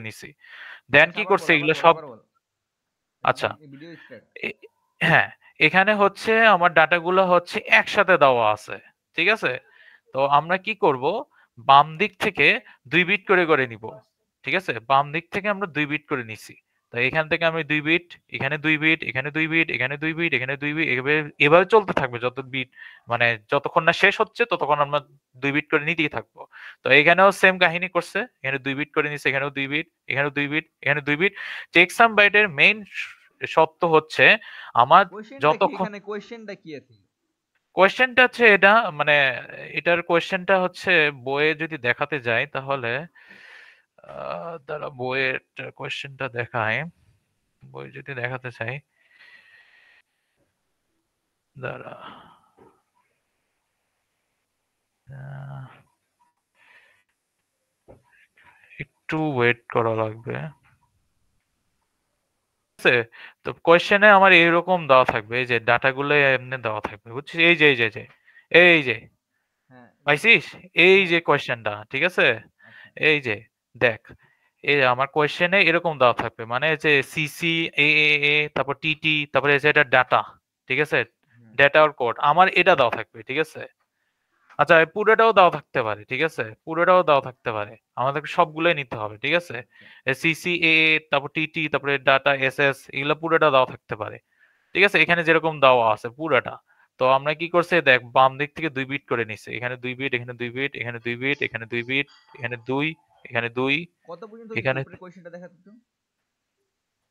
নিছি। দেন কি করছে এগুলো সব আচ্ছা ভিডিও স্টার্ট হ্যাঁ এখানে হচ্ছে আমার ডাটাগুলো হচ্ছে একসাথে দেওয়া আছে ঠিক আছে তো আমরা কি করব বাম দিক থেকে 2 বিট করে নিব ঠিক আছে বাম দিক থেকে আমরা 2 বিট করে নিছি তো এখান থেকে আমি 2 বিট এখানে 2 বিট এখানে 2 বিট এখানে 2 বিট এখানে 2 বিট এভাবে চলতে থাকবে যত বিট মানে যতক্ষণ না শেষ হচ্ছে ততক্ষণ আমরা 2 বিট করে নিতেই থাকবো তো এখানেও সেম কাহিনী করছে এখানে 2 বিট করে নিছে এখানেও 2 বিট এখানেও 2 বিট এখানে 2 বিট চেকসাম বাইটের মেইন সত্য হচ্ছে আমার কোশ্চেনটা কি যতক্ষণ এখানে কোশ্চেনটা কি আছে কোয়েশ্চেনটা হচ্ছে এটা মানে এটার কোয়েশ্চেনটা হচ্ছে বইয়ে যদি দেখাতে যাই তাহলে তারা বইয়ের কোয়েশ্চেনটা দেখায় বই যদি দেখাতে চাই দাঁড়া আহ, একটু ওয়েট করা লাগবে ঠিক আছে তো কোয়েশ্চেনে আমার এইরকম দেওয়া থাকবে এই যে ডাটাগুলো এমনি দেওয়া থাকবে বুঝছিস এই যে হ্যাঁ পাইছিস এই হ্যাঁ যে কোয়েশ্চেনটা ঠিক আছে আচ্ছা এই যে দেখ এই যে আমার কোয়েশ্চেনে এরকম দেওয়া থাকবে মানে যে সিসি এ তারপর টিটি তারপরে এই যে এটা ডাটা ঠিক আছে হুম ডেটা আর কোড আমার এটা দেওয়া থাকবে ঠিক আছে আচ্ছা পুরোটাও দেওয়া থাকতে পারে ঠিক আছে পুরোটাও দেওয়া থাকতে পারে আমাদেরকে সবগুলোই নিতে হবে ঠিক আছে আচ্ছা সিসি তারপর টিটি তারপরে ডাটা এস এগুলো পুরোটা দেওয়া থাকতে পারে ঠিক আছে এখানে যেরকম দেওয়া আছে পুরোটা তো আমরা কি করছে দেখ বাম দিক থেকে 2 বিট করে নিছে এখানে 2 বিট এখানে 2 বিট এখানে 2 বিট এখানে 2 বিট এখানে 2 এখানে 2 কত পর্যন্ত গেছে এখানে উপরে কোশ্চেনটা দেখাতে তো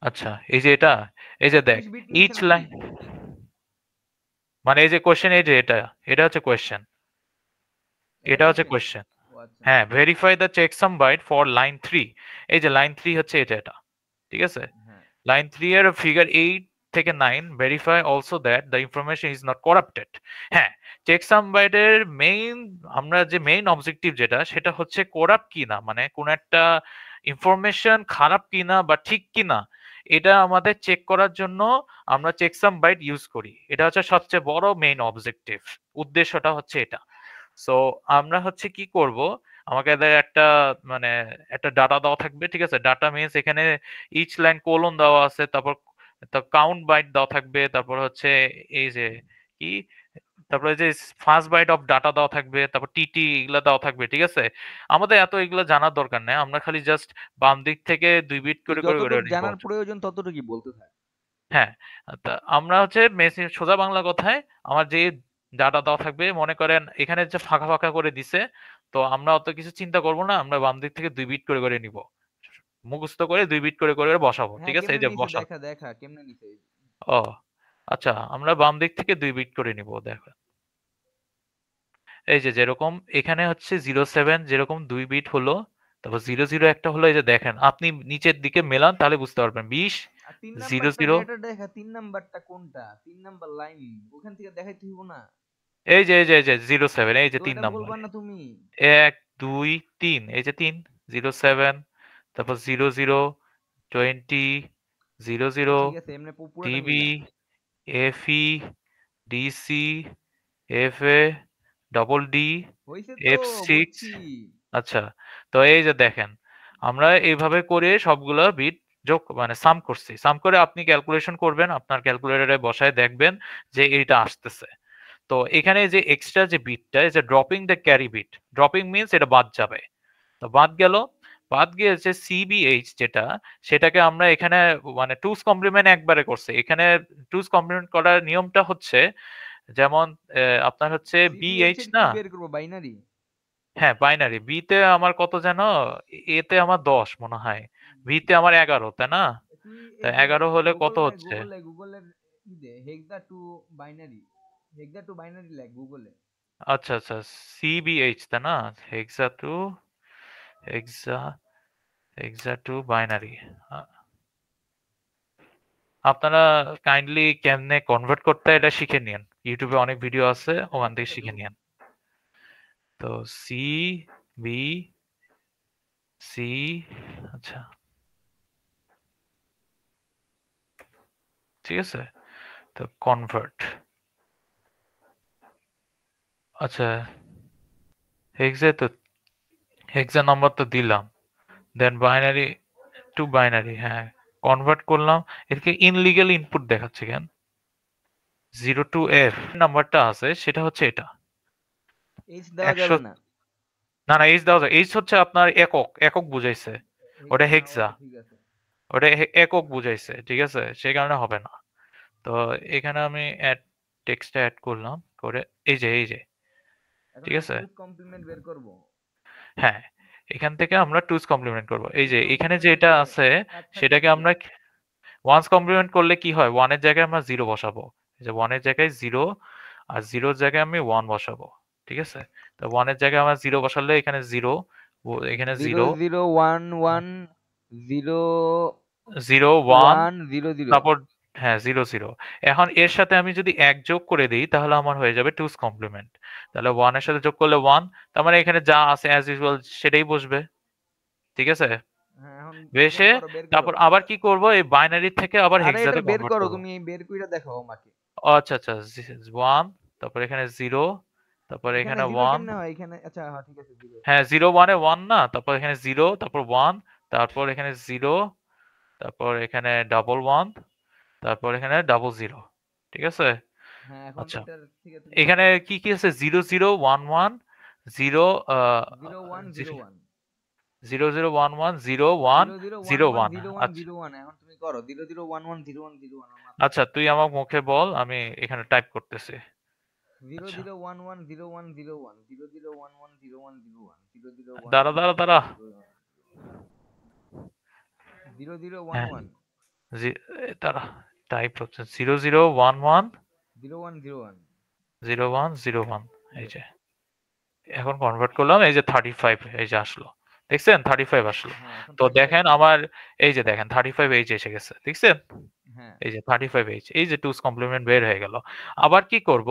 আচ্ছা এই যে এটা এই যে দেখ 32 বিট নিচ্ছে ইচ নাকি লাইন মানে এই যে কোশ্চেন এই যে এটা হচ্ছে কোশ্চেন এটা এটা হচ্ছে কোশ্চেন কোশ্চেন ও আচ্ছা হ্যাঁ verify the checksum byte for line 3 এই যে লাইন 3 হচ্ছে এটা ঠিক আছে হ্যাঁ লাইন 3 এর ফিগার 8 থেকে 9 verify also that the information is not corrupted হ্যাঁ চেকসাম বাইটের মেইন আমরা যে মেইন অবজেক্টিভ যেটা সেটা হচ্ছে করাপ্ট কিনা মানে কোন একটা ইনফরমেশন খারাপ কিনা বা ঠিক কিনা এটা আমাদের চেক করার জন্য আমরা চেকসাম বাইট ইউজ করি এটা হচ্ছে সবচেয়ে বড় মেইন অবজেক্টিভ উদ্দেশ্যটা হচ্ছে এটা সো আমরা হচ্ছে কি করব আমাকে এদের একটা মানে একটা ডাটা দেওয়া থাকবে ঠিক আছে ডাটা মিন্স এখানে ইচ লাইন কোলন দেওয়া আছে তারপর কাউন্ট বাইট দেওয়া থাকবে তারপর হচ্ছে এই যে কি তারপরে যে ফার্স্ট বাইট অফ ডাটা দেওয়া থাকবে তারপর টিটি এগুলা দেওয়া থাকবে ঠিক আছে আমাদের এত এগুলো জানার দরকার নেই আমরা খালি জাস্ট বাম দিক থেকে 2 বিট তুই করে যতটুকু নিব জানার প্রয়োজন ততটুকুই বলতে থাক হ্যাঁ তা আমরা হচ্ছে মেসি সোজা বাংলা কথায় আমার যে ডাটা দেওয়া থাকবে মনে করেন এখানে যে ফাঁকা ফাঁকা করে দিছে তো আমরা অত কিছু চিন্তা করব না আমরা বাম দিক থেকে 2 বিট করে নিব মুখস্থ করে 2 বিট করে বসাবো হ্যাঁ ঠিক আছে এই কেমনে যে নিছে বসা দেখা দেখা কেমনে নিছে ও আচ্ছা আমরা বাম দিক থেকে 2 বিট করে নিব দেখো এই যে যেরকম এখানে হচ্ছে 07 যেরকম 2 বিট হলো তারপর 00 একটা হলো এই যে দেখেন আপনি নিচের দিকে মেলান তাহলে বুঝতে পারবেন 20 আর তিন জিরো নাম্বারটা জিরো ডেটা দেখা তিন নাম্বারটা কোনটা তিন নাম্বার লাইন ওখান থেকে দেখাইতে হইব না এই যে 07 এই যে তো 3 এটা নম্বর বলবা না তুমি 1 2 3 এই যে 3 07 তারপর 00 20 আচ্ছা 00 ঠিক আছে এমনি পুরোটা টিবি মিলা FE DC FA double D হইছে তো F6 বুঝছি আচ্ছা তো এই যে দেখেন আমরা এইভাবে করে সবগুলো বিট যোগ মানে সাম করছি সাম করে আপনি ক্যালকুলেশন করবেন আপনার ক্যালকুলেটরে বসায় দেখবেন যে এইটা আসতেছে তো এখানে যে এক্সট্রা যে বিটটা এই যে dropping the carry bit dropping means এটা বাদ যাবে তো বাদ গেল বাদ গিয়েছে সিবিএইচ যেটা সেটাকে আমরা এখানে মানে টুস কমপ্লিমেন্ট একবারে করছে এখানে টুস কমপ্লিমেন্ট করার নিয়মটা হচ্ছে যেমন আপনার হচ্ছে সিবিএইচ বিএইচ এর কি না বের করব বাইনারি হ্যাঁ বাইনারি বি তে আমার কত যেন এতে আমার 10 মনে হয় ভি তে আমার 11 তাই না তুই তা এই যে 11 হলে কত গুগলে হচ্ছে গুগলে গুগলের ই দে হেক্সা টু বাইনারি লেখ গুগলে আচ্ছা আচ্ছা সিবিএইচ তাই না হেক্সা টু হেক্সা হেক্সা টু বাইনারি আপনারা কাইন্ডলি কেমনে কনভার্ট করতে হয় এটা শিখে নিন ইউটিউবে অনেক ভিডিও আছে ওখান থেকে শিখে নিন তো সি বি সি আচ্ছা ঠিক আছে তো কনভার্ট আচ্ছা হেক্সা তো হেক্সা নাম্বার তো দিলাম দেন বাইনারি টু বাইনারি, হ্যাঁ, কনভার্ট করলাম। এদিকে ইনলিগ্যাল ইনপুট দেখাচ্ছে কেন? 0 টু F নাম্বারটা আছে সেটা হচ্ছে এটা। এইচ দেওয়া 100, যাবে না। না, না, এইচ দেওয়া যায়। এইচ হচ্ছে আপনার একক, একক বুঝাইছে। ওটা হেক্সা। ওকে, ঠিক আছে। ওটা একক বুঝাইছে। ঠিক আছে? সেই কারণে হবে না। তো এখানে আমি টেক্সটটা এড করলাম। করে এই যে। এখন ঠিক আমি আছে? টুজ কমপ্লিমেন্ট বের করব। হ্যাঁ, এখান থেকে আমরা টুজ কমপ্লিমেন্ট করব। এই টুজ যে এখানে কমপ্লিমেন্টে যেটা যে আছে কাজ থাকবে সেটাকে কি? আমরা ওয়ান্স কমপ্লিমেন্ট করলে কি হয়? 1 এর জায়গায় আমরা 0 বসাবো। এই যে 1 এর জায়গায় 0 আর 0 এর জায়গায় আমি 1 বসাবো। ঠিক আছে? তো 1 এর জায়গায় আমরা 0 বসালে এখানে 0, এখানে 0 0, 0 1 1 0 0 1, 1 0 0। তারপর হ্যাঁ 0 0। এখন এর সাথে আমি যদি 1 যোগ করে দিই তাহলে আমার হয়ে যাবে টুজ কমপ্লিমেন্ট। তাহলে 1 এর সাথে যোগ করলে 1, তার মানে এখানে যা আছে অ্যাজ ইউজুয়াল সেটাই বসবে। ঠিক আছে? হ্যাঁ, এখন বের বেশে করো, বের করো। তারপর আবার কি করব? এই বাইনারি থেকে আবার আরে এটা হেক্সাতে বের কনভার্ট করো, করব। তুমি বের কইরা দেখাও আমাকে। আচ্ছা, আচ্ছা, 1, তারপর এখানে 0, তারপর এখানে এখানে 0 1, কেমনে হয়? এখানে আচ্ছা, হ্যাঁ ঠিক আছে 0। হ্যাঁ 0 1 এ 1 না, তারপর এখানে 0, তারপর 1, তারপর এখানে 0, তারপর এখানে ডাবল 1, তারপর এখানে ডাবল 0। ঠিক আছে? হ্যাঁ, এখন আচ্ছা, এটার থেকে তুমি বের এখানে করো। কি আছে? 0 0 1 1, 0, 0 1 0 1 0 0 1 1, 0 1, 0 0 1 0 1 1। 0 1 আচ্ছা, 0 1। এখন তুমি করো 0 0 1 1 0 1 0 1। আমার আচ্ছা, তুই আমার মুখে বল, আমি এখানে টাইপ করতেছি। 0 আচ্ছা, 0 1 1 0 1 0 1 0 0 1 1 0 1 0 1 0 0 1 দাঁড়া, 1 দাঁড়া, 0 দাঁড়া। 0 0 1 হ্যাঁ, 1 দাঁড়া, টাইপ হচ্ছে 0 0 1 1, 0 1 0 1। 0 1 0 1। এই যে এখন কনভার্ট করলাম, এই যে 35, এই যে আসলো। দেখছেন 35 আসলো। হ্যাঁ, এখন তো 35 দেখেন আসছে। আমার, এই যে দেখেন 35 এইচ এসে গেছে। দেখছেন? হ্যাঁ, এই যে 35 এইচ, এই যে টুস কমপ্লিমেন্ট বের হয়ে গেল। আবার কি করব?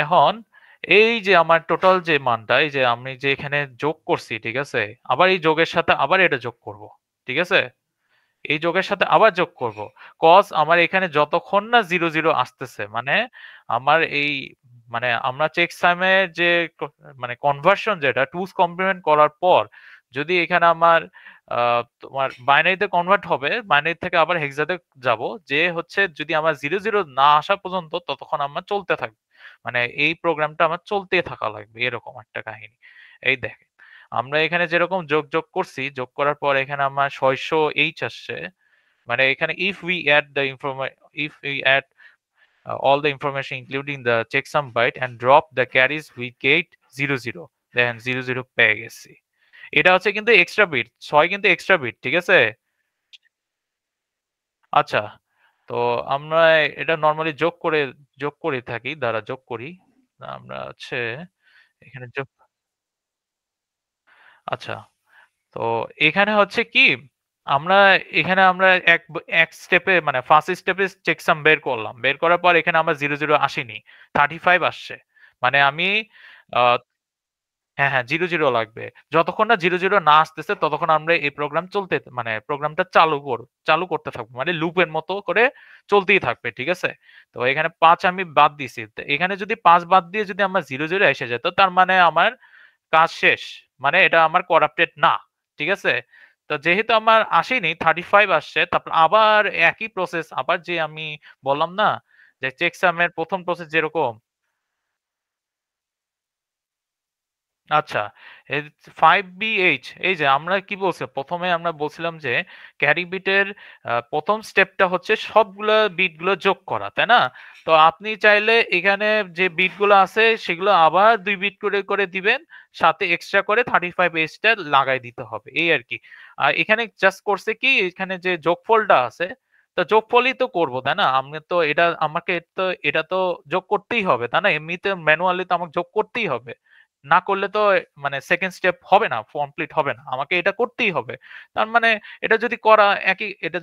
এখন এই যে আমার টোটাল যে মানটা, এই যে আমি যে এখানে যোগ করছি, ঠিক আছে? আবার এই যোগের সাথে আবার এটা যোগ করব। ঠিক আছে? এই যোগের সাথে আবার যোগ করব। কজ আমার এখানে যতক্ষণ না 0 0 আসতেছে, মানে আমার এই, মানে আমরা চেকসামের যে মানে কনভার্সন যেটা টুস কমপ্লিমেন্ট করার পর যদি এখানে আমার তোমার বাইনারিতে কনভার্ট হবে, বাইনারি থেকে আবার হেক্সাতে যাব, যে হচ্ছে যদি আমার 0 0 না আসা পর্যন্ত ততক্ষণ আমার চলতে থাকবে। মানে এই প্রোগ্রামটা আমার চলতে থাকা লাগবে, এরকম একটা কাহিনী। এই দেখ, আমরা এখানে যেরকম যোগ করছি, যোগ করার পর এখানে আমার 600 আসছে। মানে এখানে if we add all the information including the checksum byte and drop the carries we get 0 0, then 0 0 পেয়ে গেছি। এটা হচ্ছে কিন্তু এক্সট্রা বিট, 6 কিন্তু এক্সট্রা বিট। ঠিক আছে? আচ্ছা, তো আমরা এটা নরমালি যোগ করে থাকি, দ্বারা যোগ করি। আমরা হচ্ছে এখানে যোগ, আচ্ছা, তো এখানে হচ্ছে কি, আমরা এখানে আমরা এক স্টেপে, মানে ফার্স্ট স্টেপে চেকসাম বের করলাম। বের করার পর এখানে আমার 0 0 আসেনি, 35 আসছে। মানে আমি আহ, হ্যাঁ, হ্যাঁ, 0 0 লাগবে। যতক্ষণ না 0 0 না আসতেছে ততক্ষণ আমরা এই প্রোগ্রাম চলতে, মানে প্রোগ্রামটা চালু করতে থাকবো। মানে লুপের মতো করে চলতেই থাকবে। ঠিক আছে? তো এখানে 5 আমি বাদ দিছি। তো এখানে যদি 5 বাদ দিয়ে যদি আমার 0 0 এসে যেত, তার মানে আমার কাজ শেষ। মানে এটা আমার করাপ্টেড না। ঠিক আছে? তো যেহেতু আমার আসেনি, 35 আসছে, তারপর আবার একই প্রসেস, আবার যে আমি বললাম না যে চেকসামের প্রথম প্রসেস যেরকম। আচ্ছা, এই 5BH, এই যে আমরা কি বলছি, প্রথমে আমরা বলছিলাম যে ক্যারি বিটের প্রথম স্টেপটা হচ্ছে সবগুলো বিটগুলো যোগ করা, তাই না? তো আপনি চাইলে এখানে যে বিটগুলো আছে সেগুলো আবার 2 বিট করে করে দিবেন, সাথে এক্সট্রা করে 35H টা লাগাই দিতে হবে, এই আর কি। আর এখানে জাস্ট করছে কি, এখানে যে যোগফলটা আছে, তো যোগফলই তো করবো, তাই না? আমি তো এটা, আমাকে তো এটা তো যোগ করতেই হবে, তাই না? এমনিতে ম্যানুয়ালি তো আমাকে যোগ করতেই হবে। না করলে তো মানে সেকেন্ড স্টেপ হবে না, কমপ্লিট হবে না, আমাকে এটা করতেই হবে। তার মানে এটা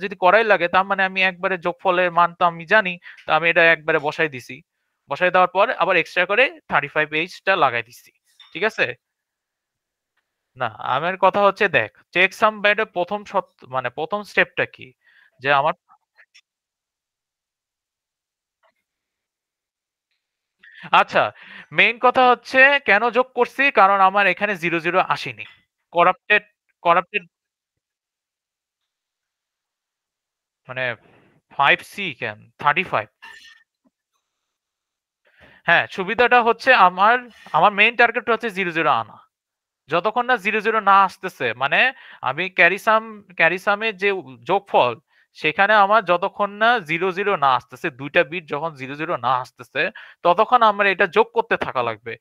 যদি করাই লাগে, তার মানে আমি একবারে যোগফলের মান তো আমি জানি। তো আমি এটা একবারে বসাই দিছি। বসাই দেওয়ার পর আবার এক্সট্রা করে 35H টা লাগাই দিছি। ঠিক আছে? না, আমার কথা হচ্ছে, দেখ, চেক সাম বাইটের প্রথম মানে প্রথম স্টেপটা কি, যে আমার, আচ্ছা, মেইন কথা হচ্ছে কেন যোগ করছি, কারণ আমার এখানে 0 0 আসেনি। করাপ্টেড, করাপ্টেড মানে 5C কেন 35? হ্যাঁ, সুবিধাটা হচ্ছে আমার মেইন টার্গেট হচ্ছে 00 আনা। যতক্ষণ না 00 না আসতেছে মানে আমি ক্যারিসামের যে যোগফল সেখানে আমার যতক্ষণ না 00 না আসতেছে ২টা বিট যখন 00 না আসতেছে ততক্ষণ আমার এটা যোগ করতে থাকা লাগবে।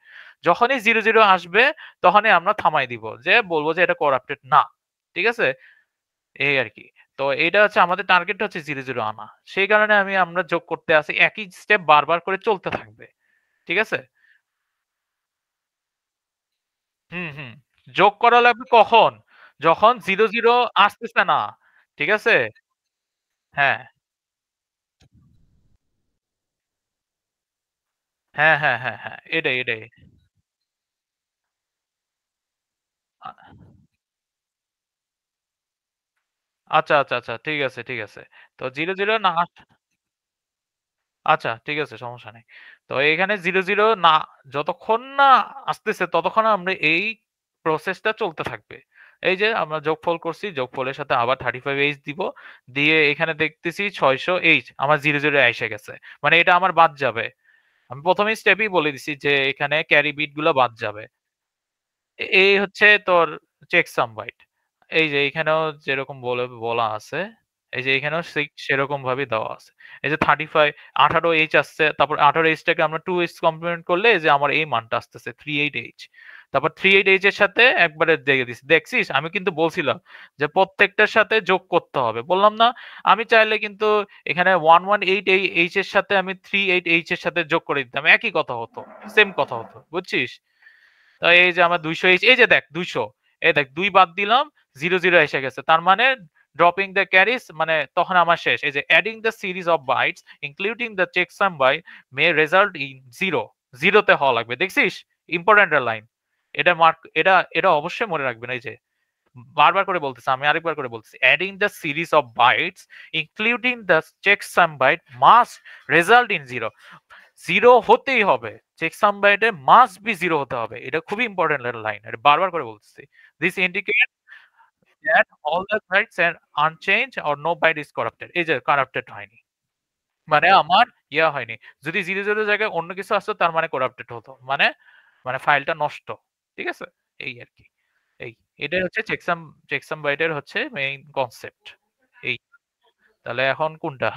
যখনই 00 আসবে তখনই আমরা থামাই দিব। যে বলব যে এটা করাপ্টেড না। ঠিক আছে? এই আরকি। তো এটা হচ্ছে আমাদের টার্গেট হচ্ছে 00 আনা। সেই কারণে আমরা যোগ করতে আছি। একই স্টেপ বারবার করে চলতে থাকবে। ঠিক আছে? হুম, হুম। যোগ করা লাগবে কখন? যখন 00 আসতেছে না। ঠিক আছে? হ্যাঁ। হ্যাঁ, হ্যাঁ, হ্যাঁ, হ্যাঁ। এটাই। আ আচ্ছা। ঠিক আছে। তো 00 না আচ্ছা, ঠিক আছে সমস্যা নেই। তো এখানে 00 না যতক্ষণ না আসতেছে ততক্ষণ আমরা এই প্রসেসটা চলতে থাকবে। এই যে আমরা যোগফল করছি, যোগফলের সাথে আবার 35H দিব। দিয়ে এখানে দেখতেছি 600H আমার 00 এসে গেছে। মানে এটা আমার বাদ যাবে। আমি ১ম স্টেপেই বলে দিছি যে এখানে ক্যারি বিট গুলো বাদ যাবে। এই হচ্ছে তোর চেকসাম বাইট। এই যে এখানেও যেরকম বলা আছে, এই যে এখানেও সেরকম ভাবেই দেওয়া আছে। এই যে 35 18H আসছে, তারপর 18H টাকে আমরা 2H কমপ্লিমেন্ট করলে এই যে আমার এই মানটা আসতেছে 38H। তারপর 38H এর সাথে একবারে দিয়ে দিছি। দেখছিস? আমি কিন্তু বলছিলাম যে প্রত্যেকটার সাথে যোগ করতে হবে। বললাম না? আমি চাইলে কিন্তু এখানে 118 এই H এর সাথে আমি 38H এর সাথে যোগ করে দিতাম। একই কথা হতো। সেম কথা হতো। বুঝছিস? তো এই যে আমার 200 এই যে দেখ 200 এই দেখ 2 বাদ দিলাম 00 এসে গেছে তার মানে ড্রপিং দ্য ক্যারিজ মানে তখন আমার শেষ এই যে adding the series of bytes including the checksum byte may result in zero জিরোতে হওয়া লাগবে দেখছিস ইম্পর্টেন্ট লাইন এটা অবশ্যই মনে রাখবেন এই যে বারবার করে বলতেছি আমি আরেকবার করে বলতেছি adding the series of bytes including the checksum byte must result in zero zero হতেই হবে চেকসাম বাইটে মাস্ট বি জিরো হতে হবে এটা খুবই ইম্পর্টেন্ট লাইন এটা বারবার করে বলতেছি this indicate that all the bytes are unchange or no byte is corrupted এই যে করাপ্টেড হয়নি মানে আমার হয়নি যদি জিরো জিরো জায়গায় অন্য কিছু আসতো তার মানে করাপ্টেড হতো মানে মানে ফাইলটা নষ্ট ঠিক আছে এই আর কি এই এটাই হচ্ছে চেকসাম বাইটের হচ্ছে মেইন কনসেপ্ট এই তাহলে এখন কোনটা